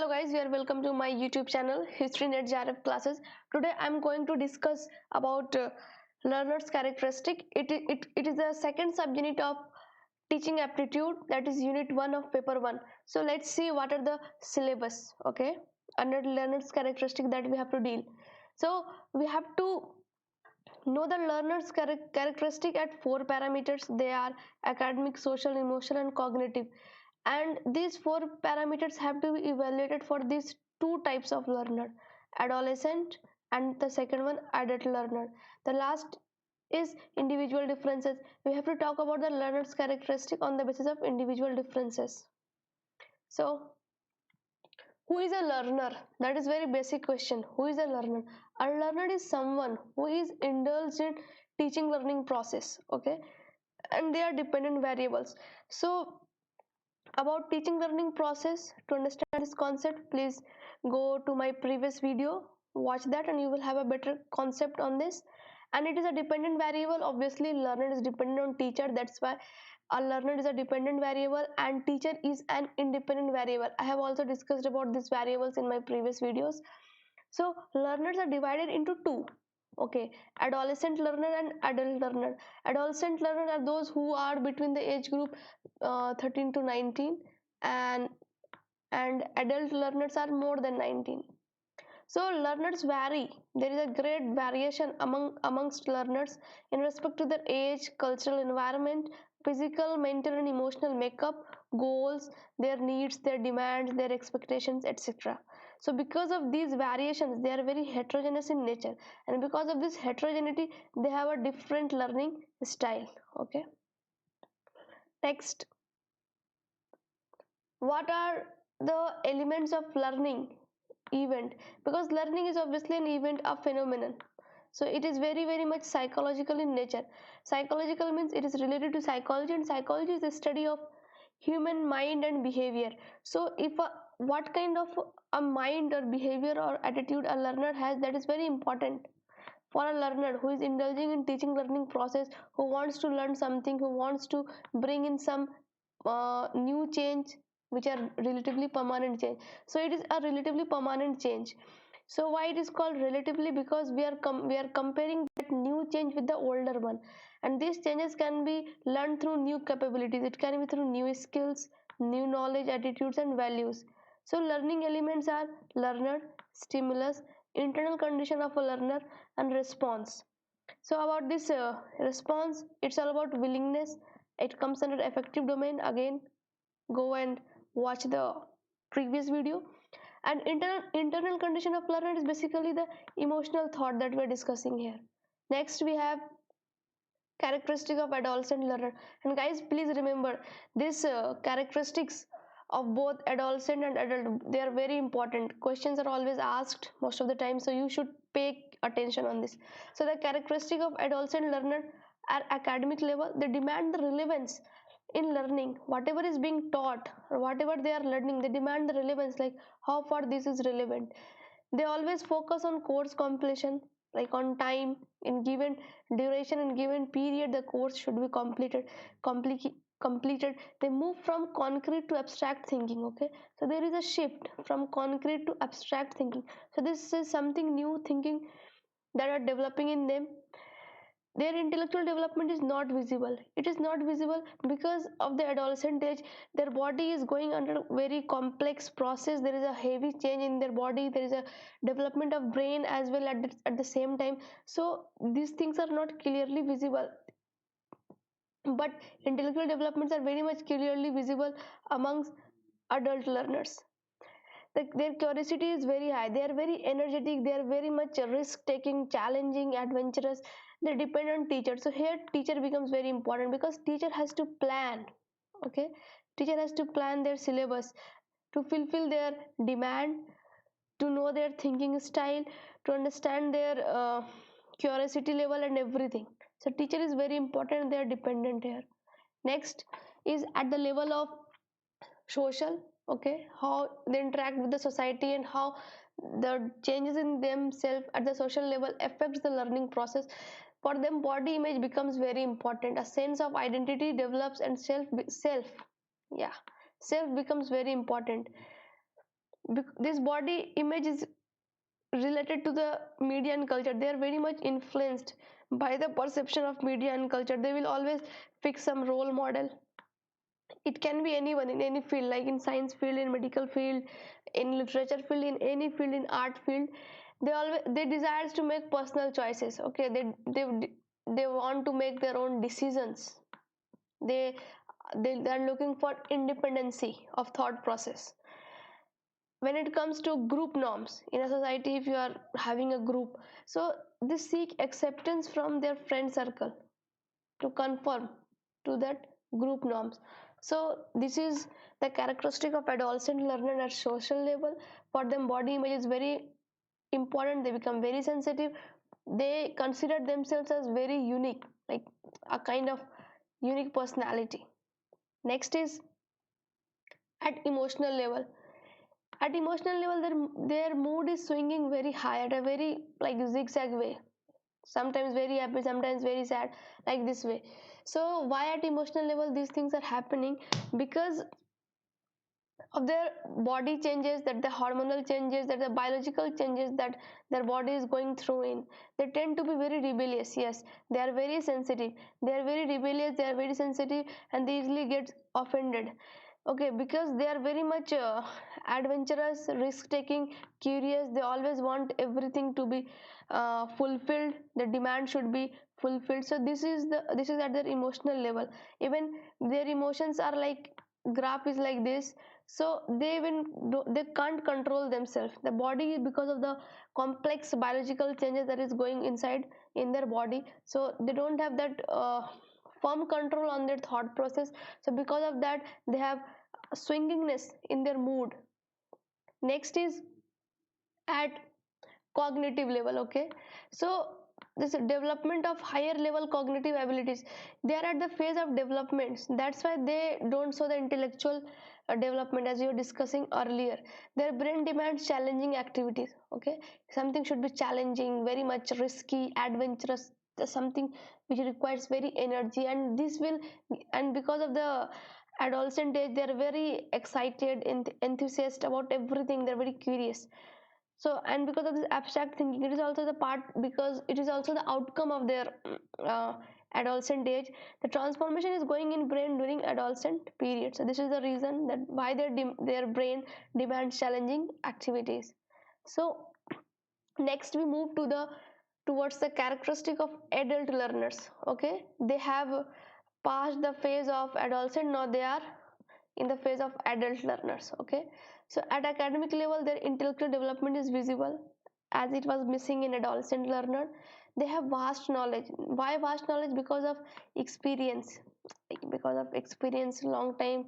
Hello guys, you are welcome to my YouTube channel History Net JRF classes. Today I am going to discuss about learners characteristic. It is the second subunit of teaching aptitude, that is unit 1 of paper 1. So let's see what are the syllabus, okay, under learners characteristic that we have to deal. So we have to know the learners characteristic at 4 parameters. They are academic, social, emotional and cognitive, and these 4 parameters have to be evaluated for these two types of learner: adolescent and the second one adult learner. The last is individual differences. We have to talk about the learner's characteristic on the basis of individual differences. So who is a learner? That is very basic question. Who is a learner? A learner is someone who is indulged in teaching learning process, okay, and they are dependent variables. So about teaching learning process, to understand this concept, please go to my previous video, watch that, and you will have a better concept on this. And it is a dependent variable. Obviously learner is dependent on teacher, that's why a learner is a dependent variable and teacher is an independent variable. I have also discussed about these variables in my previous videos. So learners are divided into two, okay, adolescent learner and adult learner. Adolescent learner are those who are between the age group 13 to 19, and adult learners are more than 19. So learners vary. There is a great variation amongst learners in respect to their age, cultural environment, physical, mental and emotional makeup, goals, their needs, their demands, their expectations, etc. So because of these variations, they are very heterogeneous in nature, and because of this heterogeneity, they have a different learning style. Okay. Next, what are the elements of learning event? Because learning is obviously an event, a phenomenon, so it is very much psychological in nature. Psychological means it is related to psychology, and psychology is the study of human mind and behavior. So if what kind of a mind or behavior or attitude a learner has, that is very important for a learner who is indulging in teaching learning process, who wants to learn something, who wants to bring in some new change which are relatively permanent change. So it is a relatively permanent change. So why it is called relatively? Because we are comparing that new change with the older one, and these changes can be learned through new capabilities. It can be through new skills, new knowledge, attitudes and values. So learning elements are learner, stimulus, internal condition of a learner and response. So about this response, it's all about willingness. It comes under affective domain. Again, go and watch the previous video. And internal condition of learner is basically the emotional thought that we're discussing here. Next we have characteristic of adolescent learner. And guys, please remember this characteristics of both adolescent and adult, they are very important. Questions are always asked most of the time, so you should pay attention on this. So the characteristic of adolescent learner are academic level. They demand the relevance in learning. Whatever is being taught or whatever they are learning, they demand the relevance, like how far this is relevant. They always focus on course completion, like on time, in given duration and given period the course should be completed. They move from concrete to abstract thinking. Okay, so there is a shift from concrete to abstract thinking. So this is something new thinking that are developing in them. Their intellectual development is not visible. It is not visible because of the adolescent age. Their body is going under very complex process. There is a heavy change in their body. There is a development of brain as well at the same time. So these things are not clearly visible, but intellectual developments are very much clearly visible amongst adult learners. Their curiosity is very high. They are very energetic. They are very much risk taking, challenging, adventurous. They depend on teacher. So here teacher becomes very important because teacher has to plan. Okay, teacher has to plan their syllabus to fulfill their demand, to know their thinking style, to understand their curiosity level and everything. So teacher is very important. They are dependent here. Next is at the level of social. Okay, how they interact with the society and how the changes in themselves at the social level affects the learning process. For them, body image becomes very important. A sense of identity develops and self, yeah, self becomes very important. this body image is related to the media and culture. They are very much influenced by the perception of media and culture. They will always fix some role model. It can be anyone in any field, like in science field, in medical field, in literature field, in any field, in art field. They desires to make personal choices. Okay, they want to make their own decisions. They they are looking for independency of thought process. When it comes to group norms in a society, if you are having a group, so they seek acceptance from their friend circle to conform to that group norms. So this is the characteristic of adolescent learner at social level. For them, body image is very important. They become very sensitive. They consider themselves as very unique, like a kind of unique personality. Next is at emotional level. At emotional level, their mood is swinging very high at a very like zigzag way, sometimes very happy, sometimes very sad, like this way. So why at emotional level these things are happening? Because of their body changes, that the hormonal changes, that the biological changes that their body is going through in. They tend to be very rebellious. Yes, they are very sensitive, they are very rebellious, they are very sensitive, and they easily get offended. Okay, because they are very much adventurous, risk taking, curious. They always want everything to be fulfilled. The demand should be fulfilled. So this is at their emotional level. Even their emotions are like graph is like this. So they can't control themselves, the body, because of the complex biological changes that is going inside in their body. So they don't have that firm control on their thought process. So because of that, they have swingingness in their mood. Next is at cognitive level. Okay, so this development of higher level cognitive abilities, they are at the phase of development. That's why they don't show the intellectual development, as you were discussing earlier. Their brain demands challenging activities. Okay, something should be challenging, very much risky, adventurous, something which requires very energy. And this will, and because of the adolescent age, they are very excited and enthusiastic about everything. They're very curious. So, and because of this abstract thinking, it is also the part, because it is also the outcome of their uh, adolescent age. The transformation is going in brain during adolescent period. So this is the reason that why their brain demands challenging activities. So next we move to the towards the characteristic of adult learners. Okay, they have passed the phase of adolescent, now they are in the phase of adult learners. Okay, so at academic level, their intellectual development is visible, as it was missing in adolescent learner. They have vast knowledge. Why vast knowledge? Because of experience. Because of experience, long time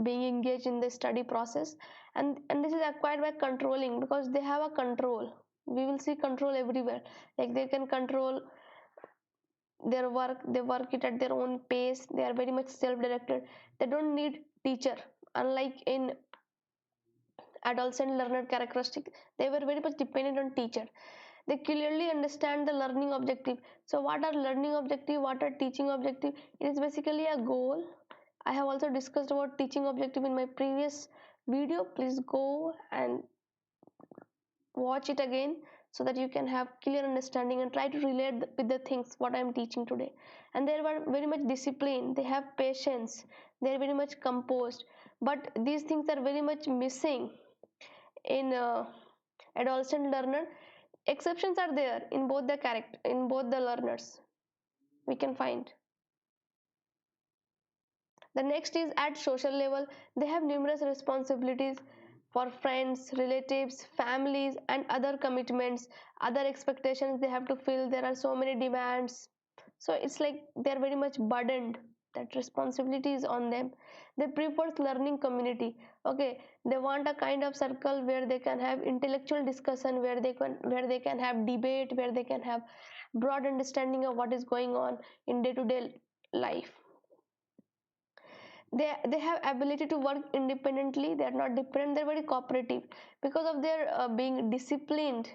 being engaged in the study process. And this is acquired by controlling, because they have a control. We will see control everywhere. Like they can control their work, they work it at their own pace, they are very much self-directed. They don't need teacher, unlike in adolescent learner characteristic. They were very much dependent on teacher. They clearly understand the learning objective. So what are learning objective, what are teaching objective? It is basically a goal. I have also discussed about teaching objective in my previous video. Please go and watch it again, so that you can have clear understanding and try to relate with the things what I am teaching today. And they were very much disciplined, they have patience, they are very much composed. But these things are very much missing in adolescent learner. Exceptions are there in both the character, in both the learners we can find. The next is at social level. They have numerous responsibilities for friends, relatives, families, and other commitments, other expectations they have to fill. There are so many demands. So it's like they're very much burdened. That responsibility is on them. They prefer learning community. Okay, they want a kind of circle where they can have intellectual discussion, where they can have debate, where they can have broad understanding of what is going on in day-to-day life. They have ability to work independently. They are not dependent, they're very cooperative. Because of their being disciplined,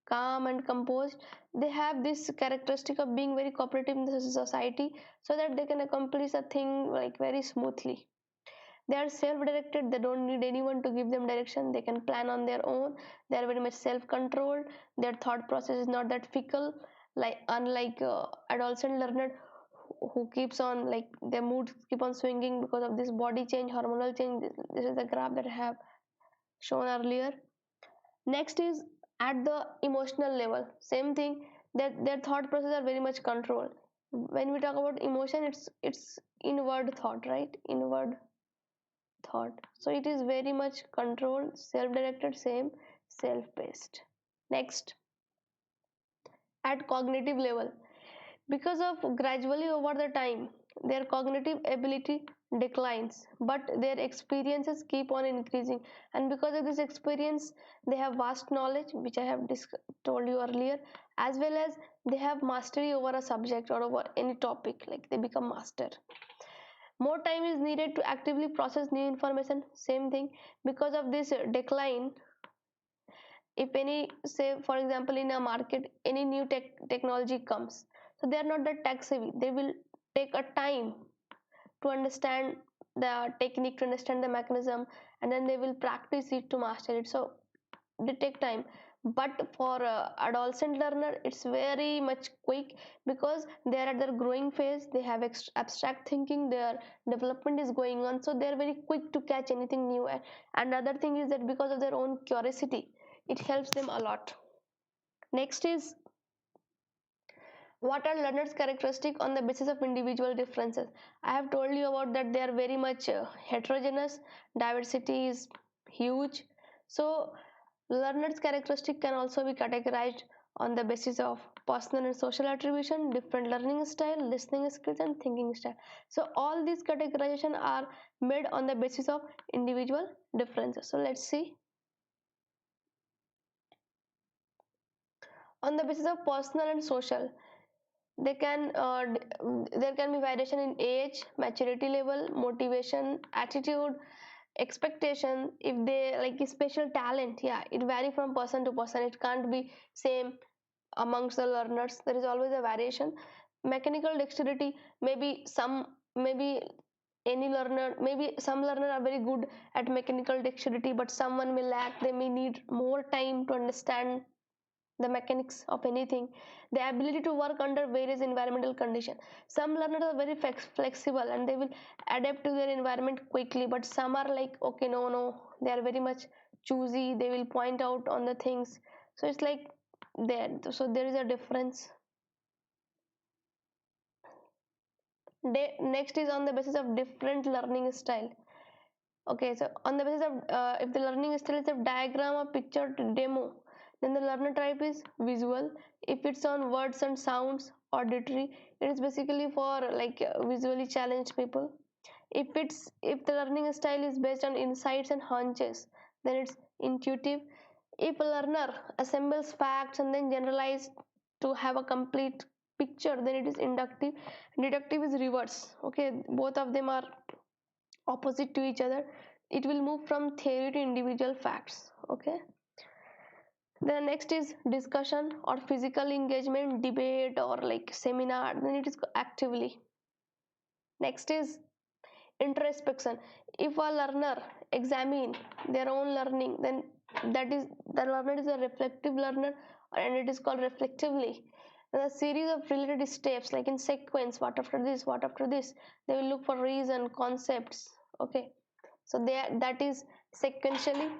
calm and composed, they have this characteristic of being very cooperative in the society, so that they can accomplish a thing like very smoothly. They are self-directed, they don't need anyone to give them direction, they can plan on their own, they are very much self-controlled, their thought process is not that fickle, like unlike adolescent learner who keeps on like their moods keep on swinging because of this body change, hormonal change. This is the graph that I have shown earlier. Next is at the emotional level, same thing, that their thought process are very much controlled. When we talk about emotion, it's inward thought, right? Inward thought, so it is very much controlled, self-directed, same, self-paced. Next, at cognitive level, because of gradually over the time their cognitive ability declines, but their experiences keep on increasing, and because of this experience they have vast knowledge, which I have told you earlier, as well as they have mastery over a subject or over any topic, like they become master. More time is needed to actively process new information, same thing. Because of this decline, if any, say for example in a market any new technology comes, so they are not that tech savvy, they will take a time to understand the technique, to understand the mechanism, and then they will practice it to master it, so they take time. But for adolescent learner it's very much quick, because they are at their growing phase, they have abstract thinking, their development is going on, so they are very quick to catch anything new. And another thing is that because of their own curiosity, it helps them a lot. Next is, what are learners characteristic on the basis of individual differences? I have told you about that they are very much heterogeneous, diversity is huge. So learners characteristic can also be categorized on the basis of personal and social attribution, different learning style, listening skills, and thinking style. So all these categorization are made on the basis of individual differences. So let's see. On the basis of personal and social, they can there can be variation in age, maturity level, motivation, attitude, expectation. If they like special talent, yeah, it vary from person to person, it can't be same amongst the learners, there is always a variation. Mechanical dexterity, maybe some, maybe any learner, maybe some learner are very good at mechanical dexterity, but someone may lack, they may need more time to understand the mechanics of anything. The ability to work under various environmental conditions, some learners are very flexible and they will adapt to their environment quickly, but some are like okay, no, they are very much choosy, they will point out on the things, so it's like there, so there is a difference. Next is on the basis of different learning style. Okay, so on the basis of if the learning style is a diagram or picture demo, then the learner type is visual. If it's on words and sounds, auditory, it is basically for like visually challenged people. If the learning style is based on insights and hunches, then it's intuitive. If a learner assembles facts and then generalize to have a complete picture, then it is inductive. Deductive is reverse. Okay, both of them are opposite to each other, it will move from theory to individual facts. Okay, the next is discussion or physical engagement, debate or like seminar, then it is actively. Next is introspection. If a learner examine their own learning, then that is, the learner is a reflective learner, and it is called reflectively. And a series of related steps like in sequence, what after this, what after this, they will look for reason, concepts. Okay, so that is sequentially.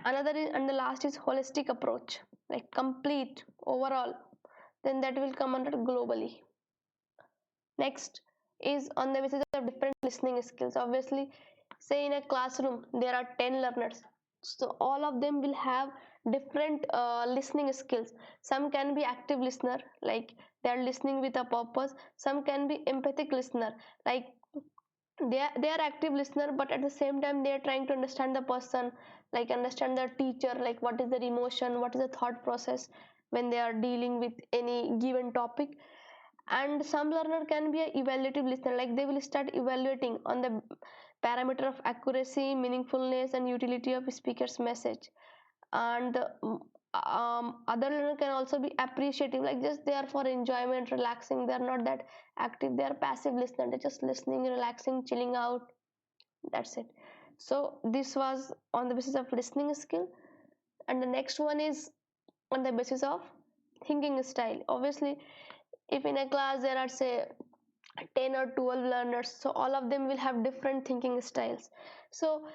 Another is, and the last is holistic approach, like complete overall, then that will come under globally. Next is on the basis of different listening skills. Obviously, say in a classroom there are 10 learners, so all of them will have different listening skills. Some can be active listener, like they are listening with a purpose. Some can be empathic listener, like they are active listener, but at the same time they are trying to understand the person, like understand the teacher, like what is their emotion, what is the thought process when they are dealing with any given topic. And some learner can be a evaluative listener, like they will start evaluating on the parameter of accuracy, meaningfulness, and utility of speaker's message. And other learner can also be appreciative, like just they are for enjoyment, relaxing, they are not that active, they are passive listener, they're just listening, relaxing, chilling out, that's it. So this was on the basis of listening skill, and the next one is on the basis of thinking style. Obviously, if in a class there are say 10 or 12 learners, so all of them will have different thinking styles. So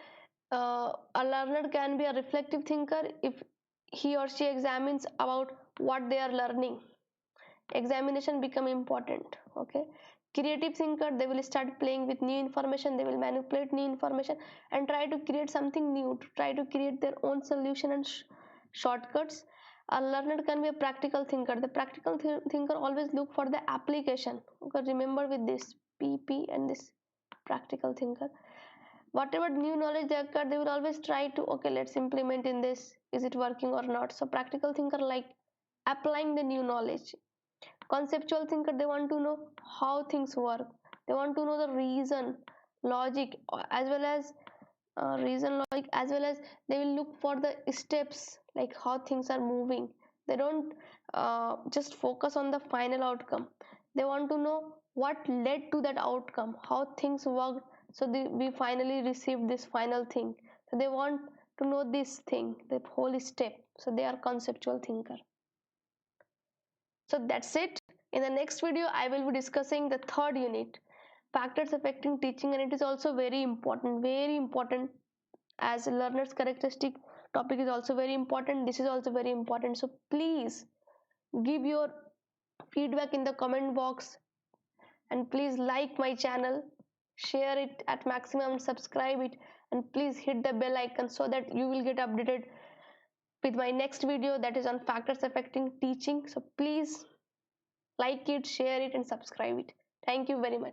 a learner can be a reflective thinker if he or she examines about what they are learning. Examination become important. Okay, creative thinker, they will start playing with new information, they will manipulate new information and try to create something new, to try to create their own solution and shortcuts. A learner can be a practical thinker. The practical thinker always look for the application. Okay, remember with this PP and this practical thinker, whatever new knowledge they acquire, they will always try to, okay, let's implement in this, is it working or not. So practical thinker like applying the new knowledge. Conceptual thinker, they want to know how things work, they want to know the reason, logic, as well as reason, logic, as well as they will look for the steps, like how things are moving. They don't just focus on the final outcome, they want to know what led to that outcome, how things worked, so we finally received this final thing. So they want to know this thing, the whole step, so they are conceptual thinker. So that's it. In the next video, I will be discussing the third unit, factors affecting teaching, and it is also very important, as learners characteristic topic is also very important. This is also very important. So please give your feedback in the comment box, and please like my channel, share it at maximum, subscribe it, and please hit the bell icon so that you will get updated with my next video, that is on factors affecting teaching. So please like it, share it, and subscribe it. Thank you very much.